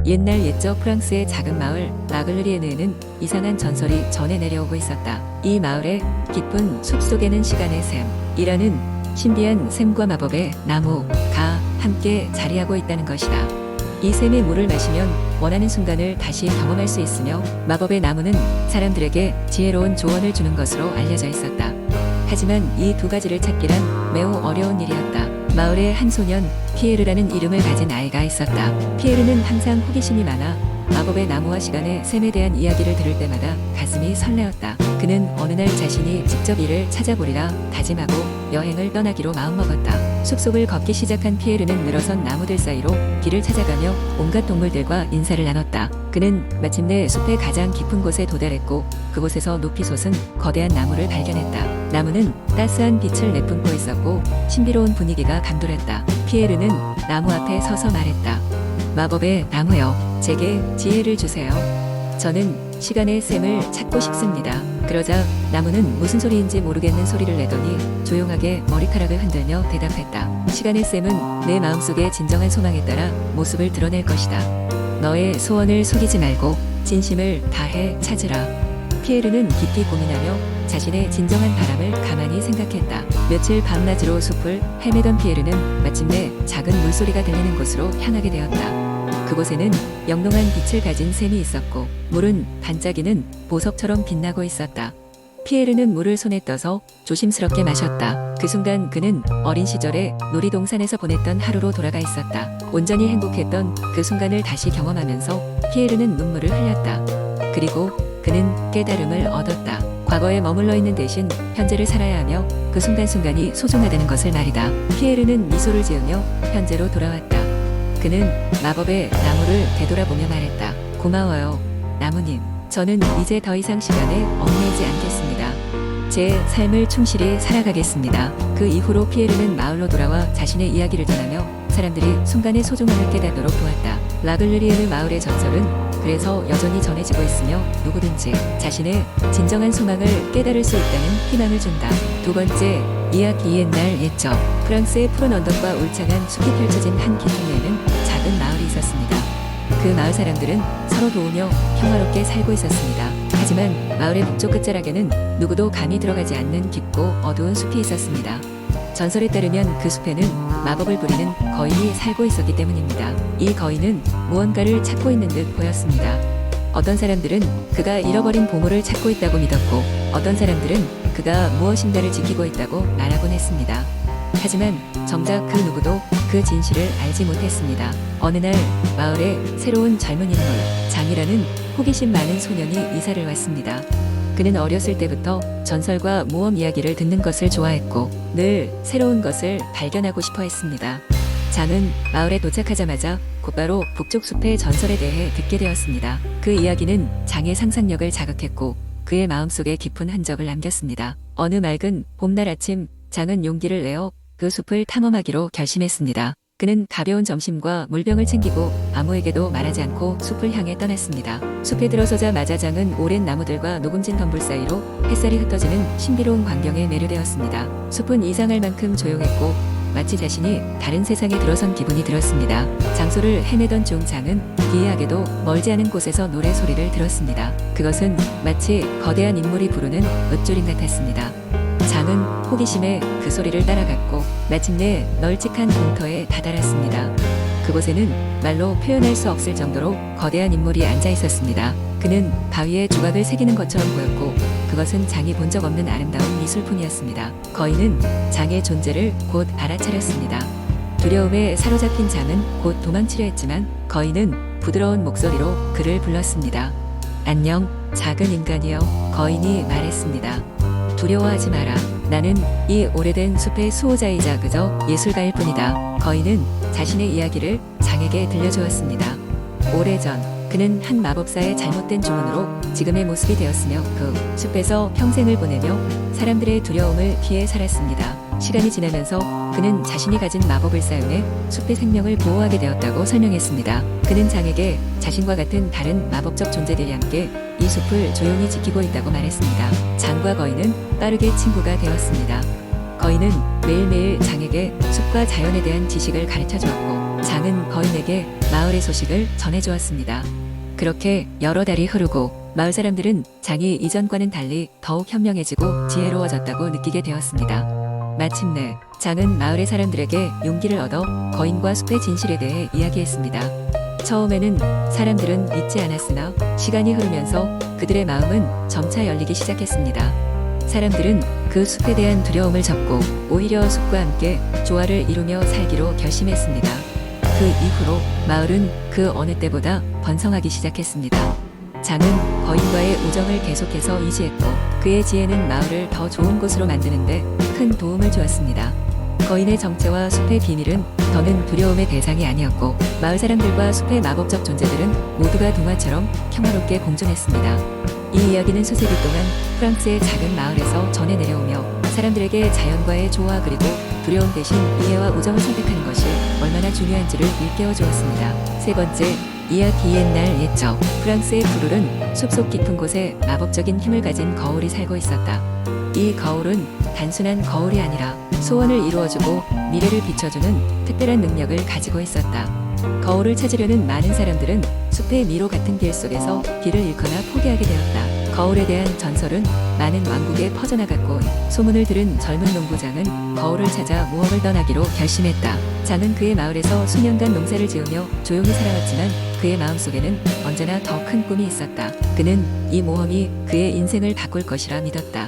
옛날 옛적 프랑스의 작은 마을 마글르리에느에는 이상한 전설이 전해 내려오고 있었다. 이 마을의 깊은 숲속에는 시간의 샘이라는 신비한 샘과 마법의 나무가 함께 자리하고 있다는 것이다. 이 샘의 물을 마시면 원하는 순간을 다시 경험할 수 있으며 마법의 나무는 사람들에게 지혜로운 조언을 주는 것으로 알려져 있었다. 하지만 이 두 가지를 찾기란 매우 어려운 일이었다. 마을에 한 소년 피에르라는 이름을 가진 아이가 있었다. 피에르는 항상 호기심이 많아 마법의 나무와 시간의 샘에 대한 이야기를 들을 때마다 가슴이 설레었다. 그는 어느 날 자신이 직접 이를 찾아보리라 다짐하고 여행을 떠나기로 마음먹었다. 숲속을 걷기 시작한 피에르는 늘어선 나무들 사이로 길을 찾아가며 온갖 동물들과 인사를 나눴다. 그는 마침내 숲의 가장 깊은 곳에 도달했고 그곳에서 높이 솟은 거대한 나무를 발견했다. 나무는 따스한 빛을 내뿜고 있었고 신비로운 분위기가 감돌았다. 피에르는 나무 앞에 서서 말했다. 마법의 나무여, 제게 지혜를 주세요. 저는 시간의 샘을 찾고 싶습니다. 그러자 나무는 무슨 소리인지 모르겠는 소리를 내더니 조용하게 머리카락을 흔들며 대답했다. 시간의 샘은 내 마음속의 진정한 소망에 따라 모습을 드러낼 것이다. 너의 소원을 속이지 말고 진심을 다해 찾으라. 피에르는 깊이 고민하며 자신의 진정한 바람을 가만히 생각했다. 며칠 밤낮으로 숲을 헤매던 피에르는 마침내 작은 물소리가 들리는 곳으로 향하게 되었다. 그곳에는 영롱한 빛을 가진 샘이 있었고 물은 반짝이는 보석처럼 빛나고 있었다. 피에르는 물을 손에 떠서 조심스럽게 마셨다. 그 순간 그는 어린 시절에 놀이동산에서 보냈던 하루로 돌아가 있었다. 온전히 행복했던 그 순간을 다시 경험하면서 피에르는 눈물을 흘렸다. 그리고 그는 깨달음을 얻었다. 과거에 머물러 있는 대신 현재를 살아야 하며 그 순간순간이 소중하다는 것을 말이다. 피에르는 미소를 지으며 현재로 돌아왔다. 그는 마법의 나무를 되돌아보며 말했다. 고마워요, 나무님. 저는 이제 더 이상 시간에 얽매이지 않겠습니다. 제 삶을 충실히 살아가겠습니다. 그 이후로 피에르는 마을로 돌아와 자신의 이야기를 전하며 사람들이 순간의 소중함을 깨닫도록 도왔다. 라글르리에르 마을의 전설은 그래서 여전히 전해지고 있으며 누구든지 자신의 진정한 소망을 깨달을 수 있다는 희망을 준다. 두 번째, 이야기 옛날 옛적 프랑스의 푸른 언덕과 울창한 숲이 펼쳐진 한 기슭에는 작은 마을이 있었습니다. 그 마을 사람들은 서로 도우며 평화롭게 살고 있었습니다. 하지만 마을의 북쪽 끝자락에는 누구도 감히 들어가지 않는 깊고 어두운 숲이 있었습니다. 전설에 따르면 그 숲에는 마법을 부리는 거인이 살고 있었기 때문입니다. 이 거인은 무언가를 찾고 있는 듯 보였습니다. 어떤 사람들은 그가 잃어버린 보물을 찾고 있다고 믿었고 어떤 사람들은 그가 무엇인가를 지키고 있다고 말하곤 했습니다. 하지만 정작 그 누구도 그 진실을 알지 못했습니다. 어느 날 마을에 새로운 젊은 인물 장이라는 호기심 많은 소년이 이사를 왔습니다. 그는 어렸을 때부터 전설과 모험 이야기를 듣는 것을 좋아했고 늘 새로운 것을 발견하고 싶어 했습니다. 장은 마을에 도착하자마자 곧바로 북쪽 숲의 전설에 대해 듣게 되었습니다. 그 이야기는 장의 상상력을 자극했고 그의 마음속에 깊은 흔적을 남겼습니다. 어느 맑은 봄날 아침 장은 용기를 내어 그 숲을 탐험하기로 결심했습니다. 그는 가벼운 점심과 물병을 챙기고 아무에게도 말하지 않고 숲을 향해 떠났습니다. 숲에 들어서자마자 장은 오랜 나무들과 녹음진 덤불 사이로 햇살이 흩어지는 신비로운 광경에 매료되었습니다. 숲은 이상할 만큼 조용했고 마치 자신이 다른 세상에 들어선 기분이 들었습니다. 장소를 헤매던 중 장은 기이하게도 멀지 않은 곳에서 노래 소리를 들었습니다. 그것은 마치 거대한 인물이 부르는 읊조림 같았습니다. 장은 호기심에 그 소리를 따라갔고 마침내 널찍한 공터에 다다랐습니다. 그곳에는 말로 표현할 수 없을 정도로 거대한 인물이 앉아 있었습니다. 그는 바위에 조각을 새기는 것처럼 보였고 그것은 장이 본 적 없는 아름다운 미술품이었습니다. 거인은 장의 존재를 곧 알아차렸습니다. 두려움에 사로잡힌 장은 곧 도망치려 했지만 거인은 부드러운 목소리로 그를 불렀습니다. 안녕, 작은 인간이여, 거인이 말했습니다. 두려워하지 마라. 나는 이 오래된 숲의 수호자이자 그저 예술가일 뿐이다. 거인은 자신의 이야기를 장에게 들려주었습니다. 오래전 그는 한 마법사의 잘못된 주문으로 지금의 모습이 되었으며 그 숲에서 평생을 보내며 사람들의 두려움을 피해 살았습니다. 시간이 지나면서 그는 자신이 가진 마법을 사용해 숲의 생명을 보호하게 되었다고 설명했습니다. 그는 장에게 자신과 같은 다른 마법적 존재들이 함께 이 숲을 조용히 지키고 있다고 말했습니다. 장과 거인은 빠르게 친구가 되었습니다. 거인은 매일매일 장에게 숲과 자연에 대한 지식을 가르쳐 주었고 장은 거인에게 마을의 소식을 전해주었습니다. 그렇게 여러 달이 흐르고 마을 사람들은 장이 이전과는 달리 더욱 현명해지고 지혜로워졌다고 느끼게 되었습니다. 마침내 장은 마을의 사람들에게 용기를 얻어 거인과 숲의 진실에 대해 이야기했습니다. 처음에는 사람들은 믿지 않았으나 시간이 흐르면서 그들의 마음은 점차 열리기 시작했습니다. 사람들은 그 숲에 대한 두려움을 접고 오히려 숲과 함께 조화를 이루며 살기로 결심했습니다. 그 이후로 마을은 그 어느 때보다 번성하기 시작했습니다. 장은 거인과의 우정을 계속해서 유지했고 그의 지혜는 마을을 더 좋은 곳으로 만드는데 큰 도움을 주었습니다. 거인의 정체와 숲의 비밀은 더는 두려움의 대상이 아니었고 마을 사람들과 숲의 마법적 존재들은 모두가 동화처럼 평화롭게 공존했습니다. 이 이야기는 수세기 동안 프랑스의 작은 마을에서 전해 내려오며 사람들에게 자연과의 조화 그리고 두려움 대신 이해와 우정을 선택하는 것이 얼마나 중요한지를 일깨워 주었습니다. 세 번째, 이야기 옛날 옛적 프랑스의 푸르른 숲속 깊은 곳에 마법적인 힘을 가진 거울이 살고 있었다. 이 거울은 단순한 거울이 아니라 소원을 이루어주고 미래를 비춰주는 특별한 능력을 가지고 있었다. 거울을 찾으려는 많은 사람들은 숲의 미로 같은 길 속에서 길을 잃거나 포기하게 되었다. 거울에 대한 전설은 많은 왕국에 퍼져나갔고 소문을 들은 젊은 농부장은 거울을 찾아 모험을 떠나기로 결심했다. 장은 그의 마을에서 수년간 농사를 지으며 조용히 살아왔지만 그의 마음속에는 언제나 더 큰 꿈이 있었다. 그는 이 모험이 그의 인생을 바꿀 것이라 믿었다.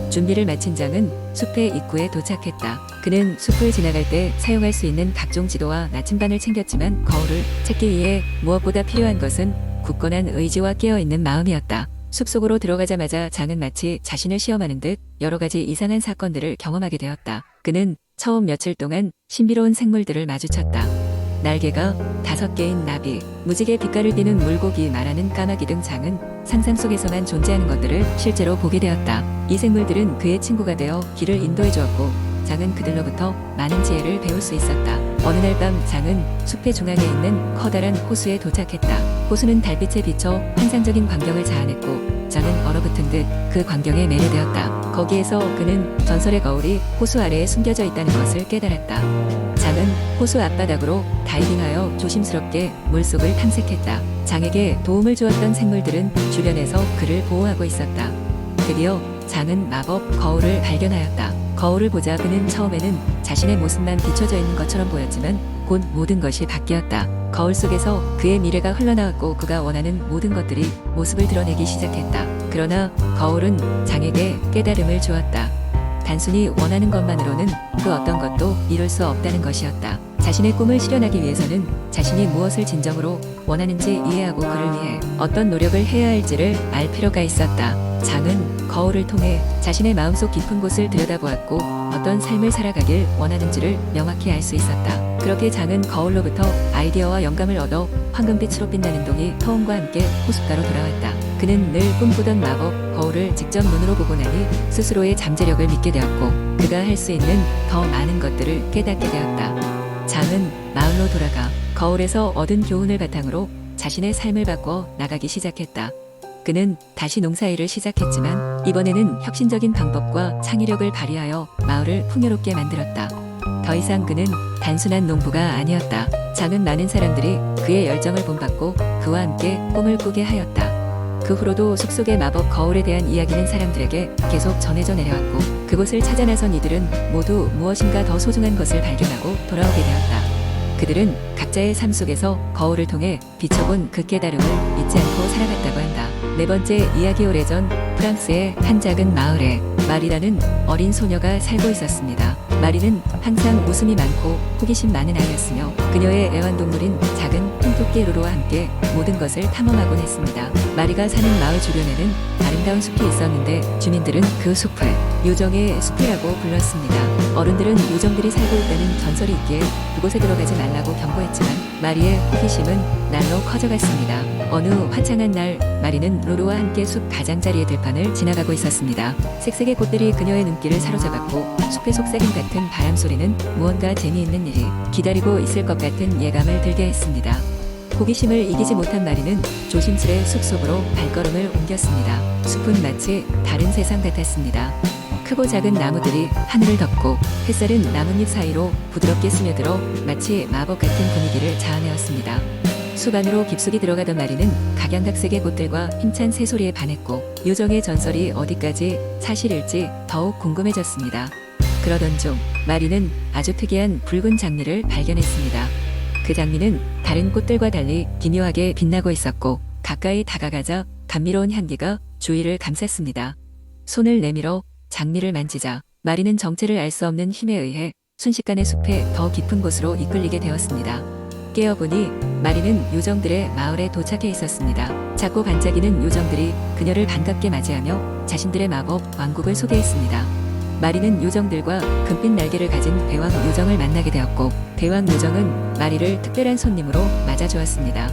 준비를 마친 장은 숲의 입구에 도착했다. 그는 숲을 지나갈 때 사용할 수 있는 각종 지도와 나침반을 챙겼지만 거울을 찾기 위해 무엇보다 필요한 것은 굳건한 의지와 깨어있는 마음이었다. 숲속으로 들어가자마자 장은 마치 자신을 시험하는 듯 여러 가지 이상한 사건들을 경험하게 되었다. 그는 처음 며칠 동안 신비로운 생물들을 마주쳤다. 날개가 5개인 나비, 무지개 빛깔을 띠는 물고기 말하는 까마귀 등 장은 상상 속에서만 존재하는 것들을 실제로 보게 되었다. 이 생물들은 그의 친구가 되어 길을 인도해 주었고 장은 그들로부터 많은 지혜를 배울 수 있었다. 어느 날 밤 장은 숲의 중앙에 있는 커다란 호수에 도착했다. 호수는 달빛에 비쳐 환상적인 광경을 자아냈고 장은 얼어붙은 듯 그 광경에 매료되었다. 거기에서 그는 전설의 거울이 호수 아래에 숨겨져 있다는 것을 깨달았다. 장은 호수 앞바닥으로 다이빙하여 조심스럽게 물속을 탐색했다. 장에게 도움을 주었던 생물들은 주변에서 그를 보호하고 있었다. 드디어 장은 마법 거울을 발견하였다. 거울을 보자 그는 처음에는 자신의 모습만 비춰져 있는 것처럼 보였지만 곧 모든 것이 바뀌었다. 거울 속에서 그의 미래가 흘러나왔고 그가 원하는 모든 것들이 모습을 드러내기 시작했다. 그러나 거울은 장에게 깨달음을 주었다. 단순히 원하는 것만으로는 그 어떤 것도 이룰 수 없다는 것이었다. 자신의 꿈을 실현하기 위해서는 자신이 무엇을 진정으로 원하는지 이해하고 그를 위해 어떤 노력을 해야 할지를 알 필요가 있었다. 장은 거울을 통해 자신의 마음속 깊은 곳을 들여다보았고 어떤 삶을 살아가길 원하는지를 명확히 알 수 있었다. 그렇게 장은 거울로부터 아이디어와 영감을 얻어 황금빛으로 빛나는 동이 터움과 함께 호숫가로 돌아왔다. 그는 늘 꿈꾸던 마법 거울을 직접 눈으로 보고 나니 스스로의 잠재력을 믿게 되었고 그가 할 수 있는 더 많은 것들을 깨닫게 되었다. 장은 마을로 돌아가 거울에서 얻은 교훈을 바탕으로 자신의 삶을 바꿔 나가기 시작했다. 그는 다시 농사일을 시작했지만 이번에는 혁신적인 방법과 창의력을 발휘하여 마을을 풍요롭게 만들었다. 더 이상 그는 단순한 농부가 아니었다. 장은 많은 사람들이 그의 열정을 본받고 그와 함께 꿈을 꾸게 하였다. 그 후로도 숲속의 마법 거울에 대한 이야기는 사람들에게 계속 전해져 내려왔고 그곳을 찾아 나선 이들은 모두 무엇인가 더 소중한 것을 발견하고 돌아오게 되었다. 그들은 각자의 삶 속에서 거울을 통해 비춰본 그 깨달음을 잊지 않고 살아갔다고 한다. 네 번째 이야기. 오래전 프랑스의 한 작은 마을에 마리라는 어린 소녀가 살고 있었습니다. 마리는 항상 웃음이 많고 호기심 많은 아이였으며 그녀의 애완동물인 작은 핑토끼 루루와 함께 모든 것을 탐험하곤 했습니다. 마리가 사는 마을 주변에는 아름다운 숲이 있었는데 주민들은 그 숲을 요정의 숲이라고 불렀습니다. 어른들은 요정들이 살고 있다는 전설이 있기에 그곳에 들어가지 말라고 경고했지만 마리의 호기심은 날로 커져갔습니다. 어느 화창한 날 마리는 루루와 함께 숲 가장자리의 들판을 지나가고 있었습니다. 색색의 꽃들이 그녀의 눈길을 사로잡았고 숲의 속삭임 같은 바람 소리는 무언가 재미있는 일이 기다리고 있을 것 같은 예감을 들게 했습니다. 호기심을 이기지 못한 마리는 조심스레 숲속으로 발걸음을 옮겼습니다. 숲은 마치 다른 세상 같았습니다. 크고 작은 나무들이 하늘을 덮고 햇살은 나뭇잎 사이로 부드럽게 스며들어 마치 마법 같은 분위기를 자아내었습니다. 숲 안으로 깊숙이 들어가던 마리는 각양각색의 꽃들과 힘찬 새소리에 반했고 요정의 전설이 어디까지 사실일지 더욱 궁금해졌습니다. 그러던 중 마리는 아주 특이한 붉은 장미를 발견했습니다. 그 장미는 다른 꽃들과 달리 기묘하게 빛나고 있었고 가까이 다가가자 감미로운 향기가 주위를 감쌌습니다. 손을 내밀어 장미를 만지자 마리는 정체를 알 수 없는 힘에 의해 순식간에 숲의 더 깊은 곳으로 이끌리게 되었습니다. 깨어보니 마리는 요정들의 마을에 도착해 있었습니다. 작고 반짝이는 요정들이 그녀를 반갑게 맞이하며 자신들의 마법 왕국을 소개했습니다. 마리는 요정들과 금빛 날개를 가진 대왕 요정을 만나게 되었고 대왕 요정은 마리를 특별한 손님으로 맞아주었습니다.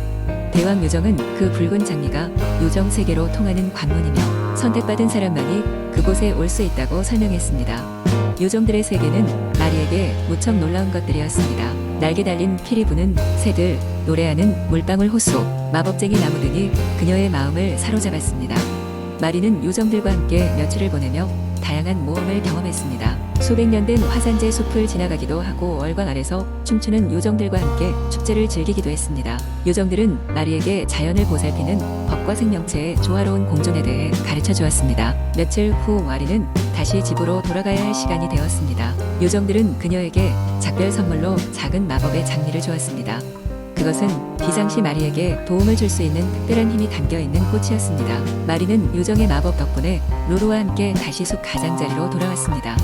대왕 요정은 그 붉은 장미가 요정 세계로 통하는 관문이며 선택받은 사람만이 그곳에 올 수 있다고 설명했습니다. 요정들의 세계는 마리에게 무척 놀라운 것들이었습니다. 날개 달린 피리 부는 새들, 노래하는 물방울 호수, 마법쟁이 나무 등이 그녀의 마음을 사로잡았습니다. 마리는 요정들과 함께 며칠을 보내며 다양한 모험을 경험했습니다. 수백 년 된 화산재 숲을 지나가기도 하고 월광 아래서 춤추는 요정들과 함께 축제를 즐기기도 했습니다. 요정들은 마리에게 자연을 보살피는 법과 생명체의 조화로운 공존에 대해 가르쳐 주었습니다. 며칠 후 마리는 다시 집으로 돌아가야 할 시간이 되었습니다. 요정들은 그녀에게 작별 선물로 작은 마법의 장미를 주었습니다. 그것은 비상시 마리에게 도움을 줄 수 있는 특별한 힘이 담겨있는 꽃이었습니다. 마리는 요정의 마법 덕분에 로로와 함께 다시 숲 가장자리로 돌아왔습니다.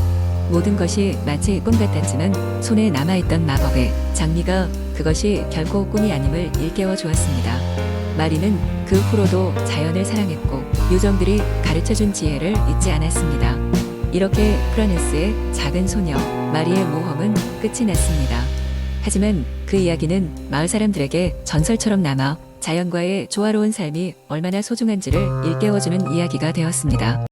모든 것이 마치 꿈 같았지만 손에 남아있던 마법의 장미가 그것이 결코 꿈이 아님을 일깨워 주었습니다. 마리는 그 후로도 자연을 사랑했고 요정들이 가르쳐준 지혜를 잊지 않았습니다. 이렇게 프라네스의 작은 소녀 마리의 모험은 끝이 났습니다. 하지만 그 이야기는 마을 사람들에게 전설처럼 남아 자연과의 조화로운 삶이 얼마나 소중한지를 일깨워주는 이야기가 되었습니다.